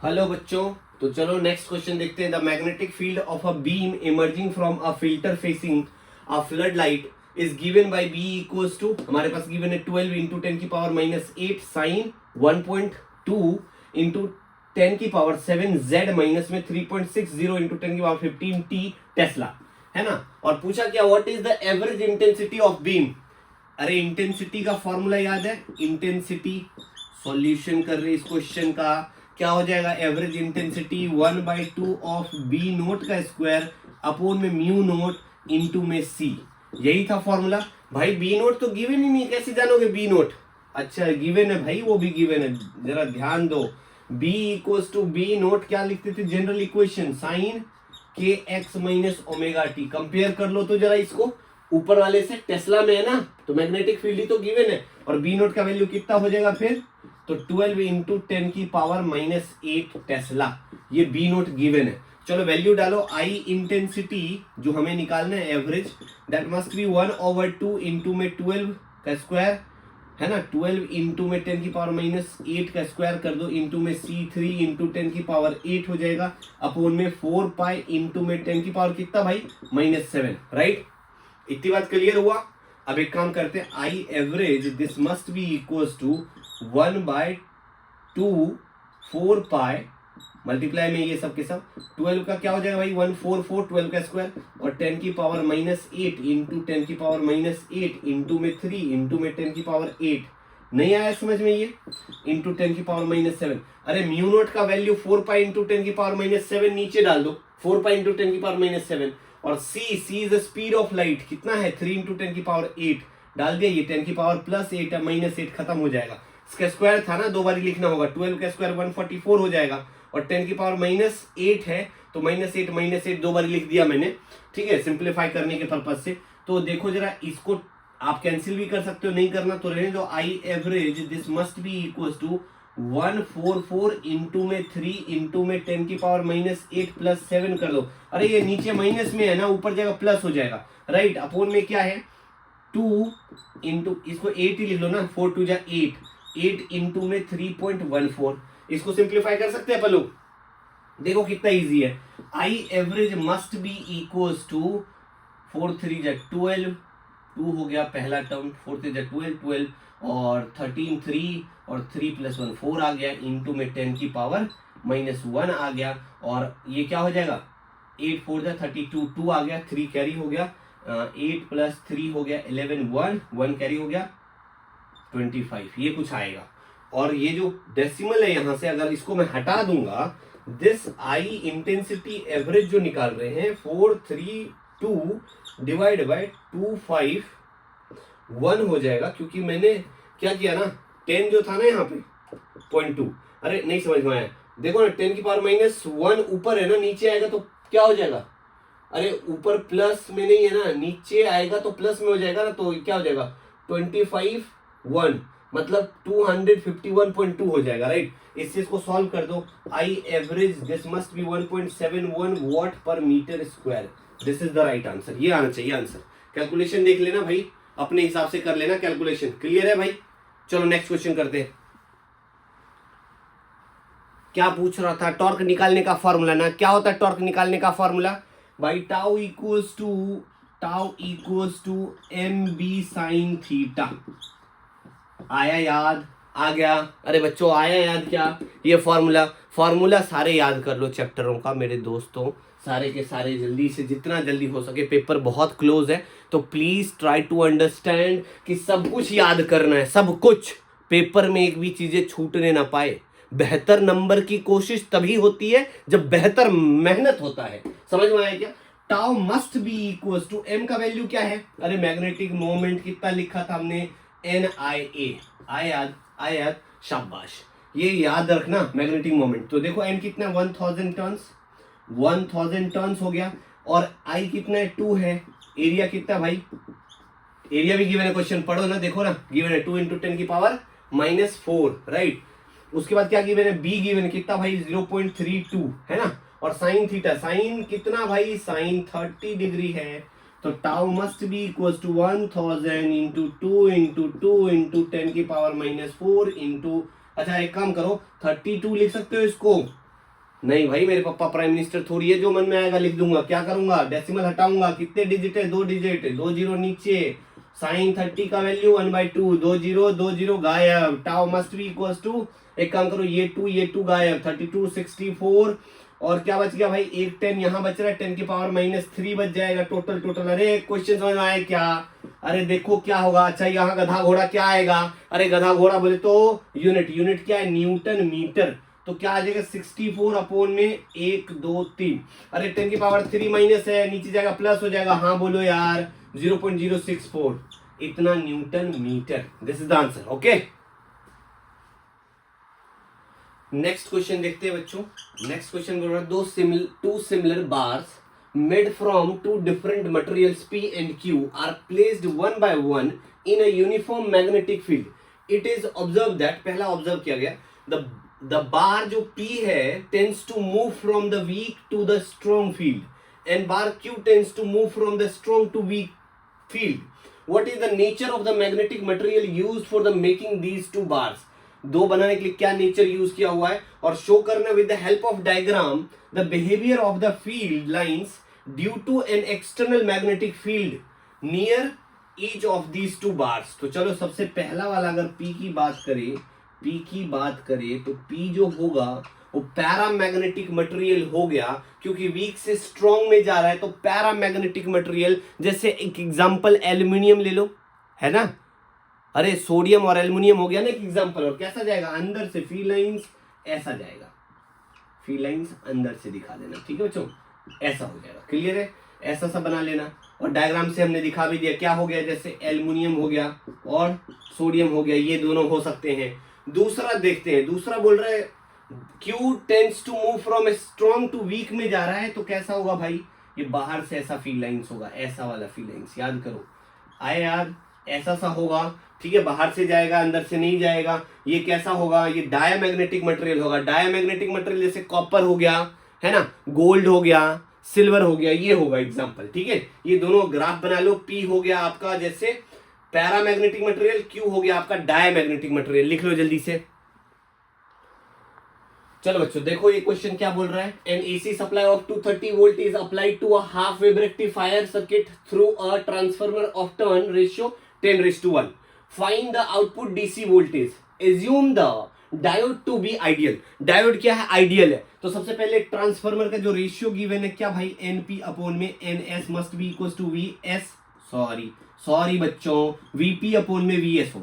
Hello बच्चों, तो चलो नेक्स्ट क्वेश्चन देखते हैं। The magnetic field of a beam emerging from a filter facing a flood light is given by B equals to, हमारे पास given है 12 इंटू 10 की पावर माइनस 8 साइन 1.2 इंटू 10 की पावर 7 जेड माइनस में 3.60 into 10 की power 15 T Tesla, है ना। और पूछा क्या, what is the average intensity of beam. अरे इंटेंसिटी का फॉर्मूला याद है, इंटेंसिटी सॉल्यूशन कर रहे इस क्वेश्चन का, क्या हो जाएगा, average intensity 1/2 of B naught का स्क्वायर अपोन में म्यू नोट इंटू में सी। यही था फॉर्मूला भाई। बी नोट तो गिवन ही नहीं, कैसे जानोगे बी नोट। अच्छा गिवन है भाई, वो भी गिवन है, जरा ध्यान दो। B equals to B naught क्या लिखते थे, जनरल इक्वेशन साइन के X minus omega T. Compare कर लो तो जरा इसको ऊपर वाले से, टेस्ला में है ना, तो मैग्नेटिक फील्ड ही तो गिवन है। और बी नोट का वैल्यू कितना हो जाएगा फिर, तो 12 इंटू 10 की पावर माइनस 8 टेस्ला। ये बी नोट गिवन है। चलो वैल्यू डालो। आई इंटेंसिटी जो हमें निकालना है average, that must be 1/2 into में 12 का स्क्वायर, है ना। 12 इंटू में 10 की पावर माइनस 8 का स्क्वायर कर दो, इंटू में C3 इंटू 10 की पावर 8 हो जाएगा, अपोन में 4 पाई इंटू में 10 की पावर कितना भाई, -7, राइट। इतनी बात क्लियर हुआ। अब एक काम करते हैं, I average this must be equals to 1/2 4 pi multiply में ये सब के सब 12 का क्या हो जाएगा भाई, 144 12 का स्क्वायर, और 10 की पावर -8 इंटू 10 की पावर -8 इंटू में 3 इंटू में 10 की पावर 8। नहीं आया समझ में ये, इंटू 10 की पावर -7। अरे म्यू नोट का वैल्यू 4 पाई इंटू 10 की पावर -7 नीचे डाल दो, 4 पाई इंटू 10 की पावर -7। और C is the speed of light, कितना है 3 इंटू 10 की पावर 8 डाल दिया, ये 10 की पावर +8 है, -8 खत्म हो जाएगा। इसका स्क्वायर था ना, दो बार लिखना होगा, 12 का स्क्वायर 144 हो जाएगा, और 10 की पावर -8 है, तो -8 दो बार लिख दिया मैंने, ठीक है, सिंप्लीफाई करने के पर्पज से। तो देखो जरा, इसको आप कैंसिल भी कर सकते हो, नहीं करना तो रहने दो। I average this must be equal to 144 into में 3 इंटू में 10 की पावर -8 प्लस 7 कर दो। अरे ये नीचे माइनस में है ना, ऊपर जाएगा प्लस हो जाएगा, राइट। अपोन में क्या है 2 इंटू, इसको 8 ही लिख लो ना, 4 2 जा 8 इंटू में 3.14। इसको सिंप्लीफाई कर सकते हैं अपन लोग, देखो कितना इजी है। I average must be equals to 4 3 जा 12, 2 हो गया पहला टर्म, 4 3 जा 12 और 13 3 और 3 + 1 4 आ गया, इंटू में 10 की पावर -1 आ गया, और ये क्या हो जाएगा 8 4 जा 32, 2 आ गया, 3 कैरी हो गया, 8 + 3 हो गया 11, 1 कैरी हो गया 25, ये कुछ आएगा। और ये जो डेसिमल है यहां से, अगर इसको मैं हटा दूंगा, दिस आई इंटेंसिटी एवरेज जो निकाल रहे हैं 432 डिवाइड बाय 251 हो जाएगा, क्योंकि मैंने क्या किया ना, 10 जो था ना यहाँ पे 0.2, अरे नहीं समझ में आया, देखो ना 10 की पावर -1 ऊपर है ना, नीचे आएगा तो क्या हो जाएगा, अरे ऊपर प्लस में नहीं है ना, नीचे आएगा तो प्लस में हो जाएगा ना, तो क्या हो जाएगा 25 मतलब 251.2 हो जाएगा, राइट। इस चीज को सॉल्व कर दो। I average this must be 1.71 watt पर metre square, this is the right answer. ये आना चाहिए आंसर। कैलकुलेशन देख लेना भाई, अपने हिसाब से कर लेना कैलकुलेशन, क्लियर है भाई। चलो नेक्स्ट क्वेश्चन करते हैं। क्या पूछ रहा था, टॉर्क निकालने का फॉर्मूला ना, क्या होता है टॉर्क निकालने का फॉर्मूला भाई, tau equals to mb sin theta. आया याद, आ गया। अरे बच्चों आया याद क्या, ये फॉर्मूला सारे याद कर लो चैप्टरों का मेरे दोस्तों, सारे के सारे जल्दी से, जितना जल्दी हो सके। पेपर बहुत क्लोज है, तो प्लीज ट्राई टू अंडरस्टैंड कि सब कुछ याद करना है, सब कुछ। पेपर में एक भी चीजें छूटने ना पाए। बेहतर नंबर की कोशिश तभी होती है जब बेहतर मेहनत होता है, समझ में आया क्या। Tau must be equal to, M का वैल्यू क्या है, अरे मैग्नेटिक मोमेंट कितना लिखा था हमने, NIA। आया शाबाश, ये याद रखना मैग्नेटिक मोमेंट। तो देखो एन कितना है 1000 टन्स हो गया, और आई कितना है 2 है, एरिया कितना भाई, एरिया भी गिवन है, क्वेश्चन पढ़ो ना, देखो ना गिवन है 2 इंटू 10 की पावर -4, राइट। उसके बाद क्या गिवन है, बी गिवन है कितना भाई 0.32, है ना। और साइन थीटा, साइन कितना भाई, साइन 30 डिग्री है, तो tau must be equal to 1000 into 2 into 2 into 10 की पावर -4 इंटू, अच्छा एक काम करो 32 लिख सकते हो इसको, नहीं भाई, मेरे पापा प्राइम मिनिस्टर थोड़ी है, जो मन में आएगा लिख दूंगा। क्या करूंगा, डेसिमल हटाऊंगा, कितने डिजिट है, 2 डिजिट, 2 जीरो नीचे, साइन 30 का वैल्यू 1/2, 2 जीरो गायब, tau must be equals to, एक काम करो, ये टू गायब, 32 64, और क्या बच गया भाई, एक 10 यहाँ बच रहा है, 10 की पावर -3 बच जाएगा टोटल टोटल। अरे क्वेश्चन समझ में आया क्या? अरे देखो क्या होगा, अच्छा यहाँ गधा घोड़ा क्या आएगा, अरे गधा घोड़ा बोले तो यूनिट, यूनिट क्या है, न्यूटन मीटर, तो क्या आ जाएगा 64 अपॉन में 1 2 3, अरे 10 की पावर 3 माइनस है, नीचे जाएगा प्लस हो जाएगा, हाँ बोलो यार 0.064, इतना newton metre. This is the answer. Okay, next question देखते हैं बच्चों। नेक्स्ट क्वेश्चन बोल रहा है two similar bars made from two different materials P and Q are placed one by one in a uniform magnetic field. It is observe that, पहला observe किया गया, the bar जो P है tends to move from the weak to the strong field and bar Q tends to move from the strong to weak field. What is the nature of the magnetic material used for the making these two bars. दो बनाने के लिए क्या nature use किया हुआ है, और show करना with the help of diagram the behaviour of the field lines due to an external magnetic field near each of these two bars. तो चलो सबसे पहला वाला अगर P की बात करें तो P जो होगा वो पैरामैग्नेटिक मटेरियल हो गया, क्योंकि वीक से स्ट्रॉन्ग में जा रहा है, तो पैरामैग्नेटिक मटेरियल, जैसे एक एग्जांपल एल्यूमिनियम ले लो, है ना, अरे सोडियम और एल्युमिनियम हो गया ना एक एग्जांपल, और कैसा जाएगा, अंदर से फी लाइंस ऐसा जाएगा, फी लाइंस अंदर से दिखा देना, ठीक है बच्चों, ऐसा हो जाएगा, क्लियर है, ऐसा सा बना लेना, और डायग्राम से हमने दिखा भी दिया क्या हो गया, जैसे एल्युमिनियम हो गया और सोडियम हो गया, ये दोनों हो सकते हैं। दूसरा देखते हैं, दूसरा बोल रहा है Q tends to move from strong to weak में जा रहा है, तो कैसा होगा भाई, ये बाहर से ऐसा फी लाइंस होगा, ऐसा वाला फी लाइंस, याद करो, आए यार, ऐसा सा होगा, ठीक है, बाहर से जाएगा अंदर से नहीं जाएगा। ये कैसा होगा, ये डायमैग्नेटिक मटेरियल होगा, डायमैग्नेटिक मटेरियल जैसे कॉपर हो गया, है ना, गोल्ड हो गया, सिल्वर हो गया, ये होगा एग्जांपल, ठीक है, ये दोनों ग्राफ बना लो। P हो गया आपका जैसे पैरामैग्नेटिक मटेरियल, Q हो गया आपका डायमैग्नेटिक मटेरियल, लिख लो जल्दी से। चलो बच्चों देखो ये क्वेश्चन क्या बोल रहा है, an AC supply of 230 volt is applied to a half wave rectifier circuit through a transformer of turn ratio 10:1, find the output DC voltage, assume the diode to be ideal. Diode क्या है, ideal है, तो सबसे पहले transformer का जो ratio given है क्या भाई, एनपी अपॉन में NS must be equal to V S, sorry बच्चों, वीपी अपॉन में वीएस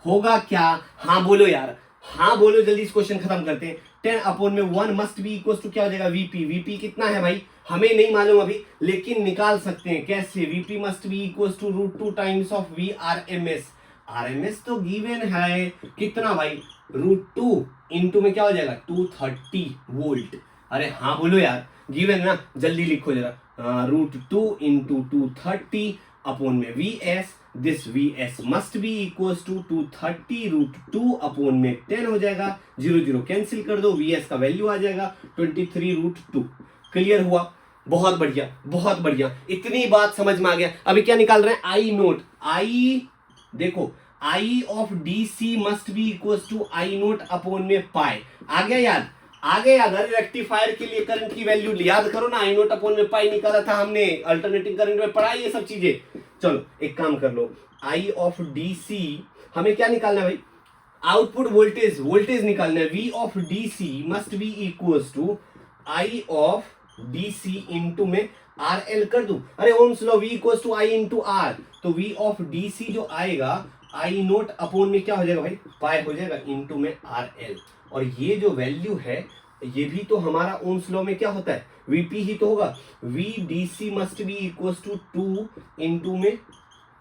होगा क्या, हाँ बोलो यार, हाँ बोलो जल्दी, इस क्वेश्चन खत्म करते हैं। 10 अपॉन में 1 मस्ट बी इक्वल टू क्या हो जाएगा, वीपी, वीपी कितना है भाई, हमें नहीं मालूम अभी, लेकिन निकाल सकते हैं, कैसे, VP must be equal to √2 times of V RMS, RMS तो गिवन है कितना भाई, √2 इंटू में क्या हो जाएगा 230 वोल्ट, अरे हाँ बोलो यार, गिवन ना, जल्दी लिखो जरा, √2 इंटू 230 अपॉन में VS, this Vs must be equals to 230 √2 upon में 10 हो जाएगा, 0 0 कैंसिल कर दो, Vs का वैल्यू आ जाएगा 23 √2। क्लियर हुआ, बहुत बढ़िया बहुत बढ़िया, इतनी बात समझ में आ गया। अभी क्या निकाल रहे हैं, आई नोट, आई देखो, I of D C must be equals to I naught upon में पाई, आ गया याद, आ गया याद, अरे रेक्टिफायर के लिए करंट की वैल्यू याद करो ना, आई नोट अपॉन में पाई निकाला था हमने, अल्टरनेटिंग करंट में पढ़ा ये सब चीजें। चलो एक काम कर लो, आई ऑफ डी सी हमें क्या निकालना है भाई, आउटपुट वोल्टेज, वोल्टेज निकालना है, V of D C must be equals to I of D C into में आर एल कर दू, अरे ohm's law, V equals to I into R, तो वी ऑफ डी सी जो आएगा आई नोट अपॉन में क्या हो जाएगा भाई, पाई हो जाएगा इंटू में आर एल, और ये जो वैल्यू है ये भी तो हमारा ओम्स लॉ में क्या होता है, वीपी ही तो होगा, V D C must be equals to 2 into में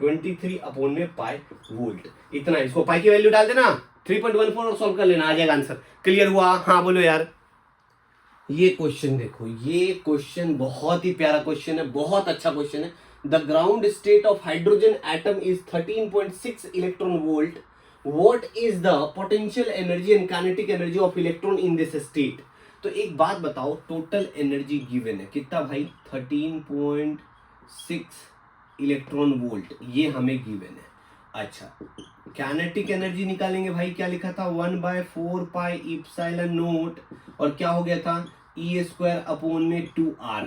23 अपॉन में पाई वोल्ट, इतना, इसको पाई की वैल्यू डाल देना 3.14 और सॉल्व कर लेना, आ जाएगा आंसर। क्लियर हुआ, हाँ बोलो यार। ये क्वेश्चन देखो, ये क्वेश्चन बहुत ही प्यारा क्वेश्चन है, बहुत अच्छा क्वेश्चन है। The ground state of hydrogen atom is 13.6 electron volt, what is the potential energy and kinetic energy of electron in this state. तो एक बात बताओ, टोटल एनर्जी गिवन है कितना भाई, 13.6 इलेक्ट्रॉन वोल्ट, ये हमें गिवन है। अच्छा, काइनेटिक एनर्जी निकालेंगे भाई, क्या लिखा था 1/4 पाई इप्सिलॉन नोट, और क्या हो गया था ई स्क्वायर अपॉन में 2r।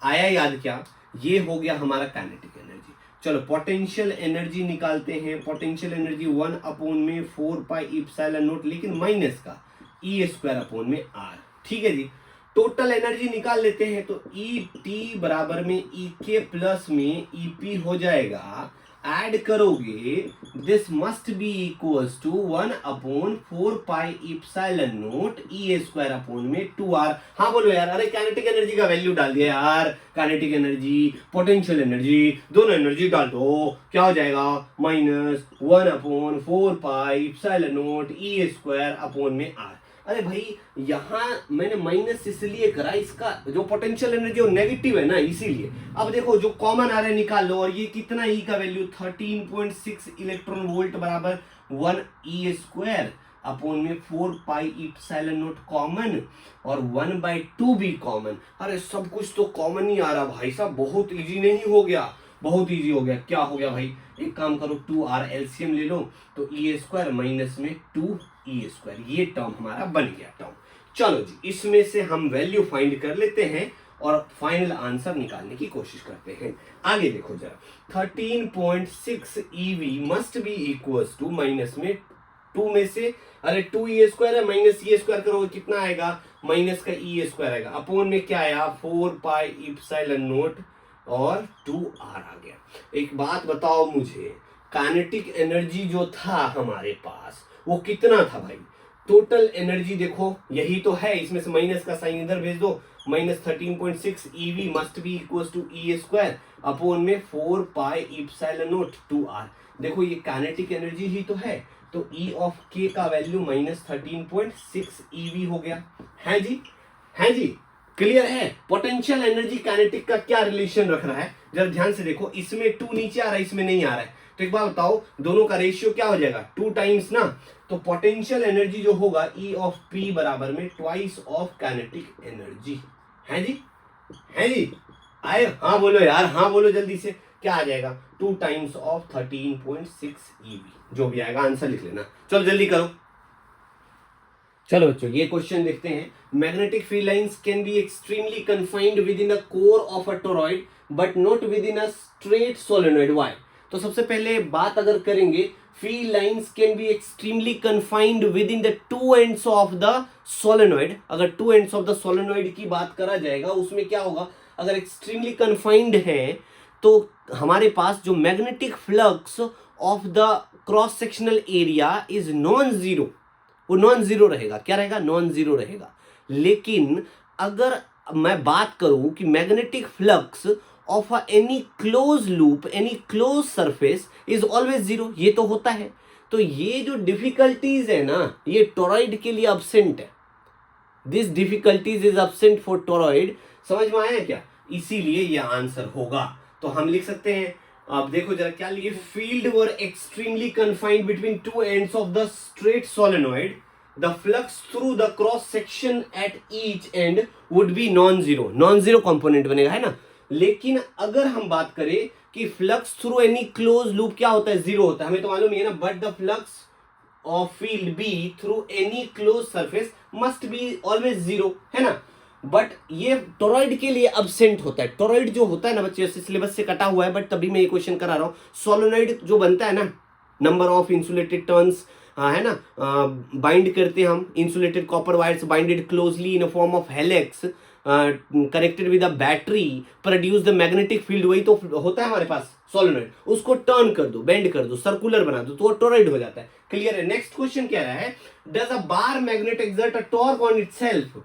आया याद क्या? ये हो गया हमारा काइनेटिक एनर्जी। चलो पोटेंशियल एनर्जी निकालते हैं। पोटेंशियल एनर्जी 1 अपॉन में 4 पाई इप्सिलॉन नॉट, लेकिन माइनस का ई स्क्वायर अपॉन में r। ठीक है जी। टोटल एनर्जी निकाल लेते हैं, तो ई टी बराबर में ई के प्लस में ई पी हो जाएगा। ऐड करोगे, this must be equals to 1 upon 4 pi epsilon naught E square upon में 2r। हाँ बोलो यार, अरे काइनेटिक एनर्जी का वैल्यू डाल दिया यार। काइनेटिक एनर्जी, पोटेंशियल एनर्जी, दोनों एनर्जी डाल दो, क्या हो जाएगा? Minus 1 upon 4 pi epsilon naught E square upon में r। अरे भाई यहां मैंने माइनस इसलिए करा, इसका जो पोटेंशियल एनर्जी वो नेगेटिव है ना, इसीलिए। अब देखो जो कॉमन आ रहा है निकाल लो, और ये कितना ई का वैल्यू 13.6 इलेक्ट्रॉन वोल्ट बराबर 1 ई स्क्वायर अपॉन में 4 पाई इप्सिलॉन नॉट कॉमन, और 1/2 भी कॉमन। अरे सब कुछ तो कॉमन ही आ रहा भाई साहब, बहुत इजी नहीं हो गया? बहुत इजी हो गया। क्या हो गया भाई? एक काम करो, 2r एलसीएम ले लो, तो ई स्क्वायर माइनस में 2 ई स्क्वायर, ये टर्म हमारा बन गया टर्म। चलो जी, इसमें से हम वैल्यू फाइंड कर लेते हैं और फाइनल आंसर निकालने की कोशिश करते हैं। आगे देखो जरा, 13.6 eV must be equals to, minus में 2 में से, अरे 2 ई स्क्वायर है, माइनस ई स्क्वायर करोगे कितना आएगा? माइनस का ई स्क्वायर आएगा, अपॉन में क्या आया? 4 पाई इप्सिलॉन नॉट और 2r आ गया। एक बात बताओ मुझे, काइनेटिक एनर्जी जो था हमारे पास वो कितना था भाई? टोटल एनर्जी देखो यही तो है, इसमें से माइनस का साइन इधर भेज दो, minus 13.6 eV must be equals to E square upon में 4 पाई इप्सिलॉन नॉट 2r। देखो ये काइनेटिक एनर्जी ही तो है, तो ई ऑफ के का वैल्यू माइनस 13.6 ईवी हो गया। है जी? है जी? क्लियर है? पोटेंशियल एनर्जी काइनेटिक का क्या रिलेशन रख रहा है जरा ध्यान से देखो। इसमें 2 नीचे आ रहा है, इसमें नहीं आ रहा है, तो एक बात बताओ, दोनों का रेशियो क्या हो जाएगा? 2 टाइम्स ना। तो पोटेंशियल एनर्जी जो होगा ई ऑफ पी बराबर में ट्वाइस ऑफ काइनेटिक एनर्जी। है जी? है जी? आए? हाँ बोलो यार, हाँ बोलो जल्दी से। क्या आ जाएगा? 2 टाइम्स ऑफ 13.6 ईवी, जो भी आएगा आंसर लिख लेना। चलो जल्दी करो। चलो बच्चों ये क्वेश्चन देखते हैं। Magnetic field lines can be extremely confined with in the core of a toroid but not with in a straight solenoid. Why? तो सबसे पहले बात अगर करेंगे, field lines can be extremely confined with in the 2 ends of the solenoid. अगर 2 ends of the solenoid की बात करा जाएगा, उसमें क्या होगा? अगर एक्सट्रीमली कन्फाइंड है तो हमारे पास जो magnetic flux of the cross sectional area is non zero, वो नॉन जीरो रहेगा। क्या रहेगा? नॉन जीरो रहेगा। लेकिन अगर मैं बात करूं कि magnetic flux of any close loop, any close surface is always zero, ये तो होता है। तो ये जो डिफिकल्टीज है ना, ये टोरॉइड के लिए अब्सेंट है। This difficulties is absent for toroid. समझ में आया क्या? इसीलिए ये आंसर होगा। तो हम लिख सकते हैं, आप देखो जरा क्या लिखे, field were extremely confined between 2 ends of the straight solenoid, the flux through the cross section at each and would be non zero. Non zero component बनेगा, है ना। लेकिन अगर हम बात करें कि flux through any close loop क्या होता है? जीरो होता है, हमें तो मालूम ही है ना। But the flux of field B through any close surface must be always zero, है ना। बट ये टोरॉइड के लिए अब्सेंट होता है। टोरॉइड जो होता है ना बच्चे, सिलेबस से कटा हुआ है, बट तभी मैं ये क्वेश्चन करा रहा हूं। सोलेनॉइड जो बनता है ना, नंबर ऑफ इंसुलेटेड टर्न्स, है ना, बाइंड करते हैं हम insulated copper wires binded closely in form of helix connected with a battery produce the magnetic field. वही तो होता है हमारे पास सोलेनॉइड। उसको टर्न कर दो, बेंड कर दो, सर्कुलर बना दो, तो वो टोरॉइड हो जाता है। क्लियर है? नेक्स्ट क्वेश्चन क्या रहा है, does a bar magnet exert a torque on itself.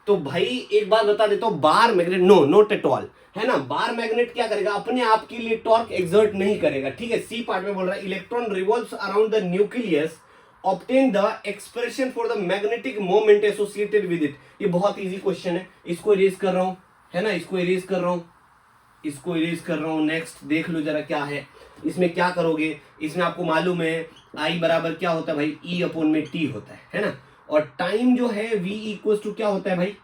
तो भाई एक बात बता देता हूं, bar magnet no, not at all, है ना। बार मैग्नेट क्या करेगा? अपने आप के लिए टॉर्क एक्सर्ट नहीं करेगा। ठीक है, सी पार्ट में बोल रहा है, electron revolves around the nucleus, obtain the expression for the magnetic moment associated with it. ये बहुत इजी क्वेश्चन है, इसको इरेज कर रहा हूं, है ना, इसको इरेज कर रहा हूं, इसको इरेज कर रहा हूं। नेक्स्ट देख लो जरा क्या है इसमें। क्या करोगे? इसमें आपको मालूम है आई बराबर क्या होता है भाई? ई अपॉन में टी होता है ना। और टाइम जो है v इक्वल टू क्या होता है भाई?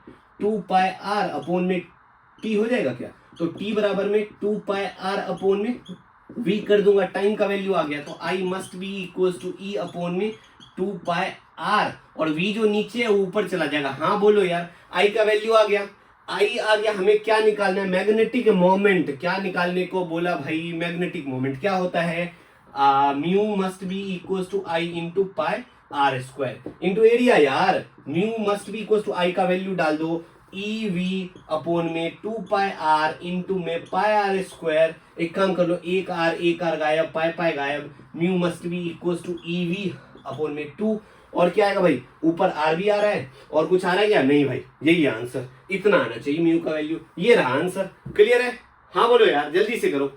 2 पाई आर अपॉन में टी हो जाएगा क्या? तो t बराबर में 2 पाई आर अपॉन में v कर दूंगा, टाइम का वैल्यू आ गया। तो I must be equal to E upon में 2 पाई आर, और v जो नीचे है वो ऊपर चला जाएगा। हाँ बोलो यार, i का वैल्यू आ गया, आई आ गया। हमें क्या निकालना है? Magnetic moment. क्या निकालने को बोला भाई? मैग्नेटिक मोमेंट क्या होता है? Mu must be equal to I into pi r square into area. यार mu must be equal to I का वैल्यू डाल दो, ई वी अपॉन में 2 पाई आर इंटू में पाई आर स्क्वायर। एक काम कर लो, एक आर गायब, पाई पाई गायब, mu must be equal to E V upon में 2। और क्या आएगा भाई? ऊपर आर भी आ रहा है और कुछ आ रहा है क्या? नहीं भाई, यही आंसर, इतना आना चाहिए म्यू का वैल्यू। ये रहा आंसर। क्लियर है? हाँ बोलो यार, जल्दी से करो।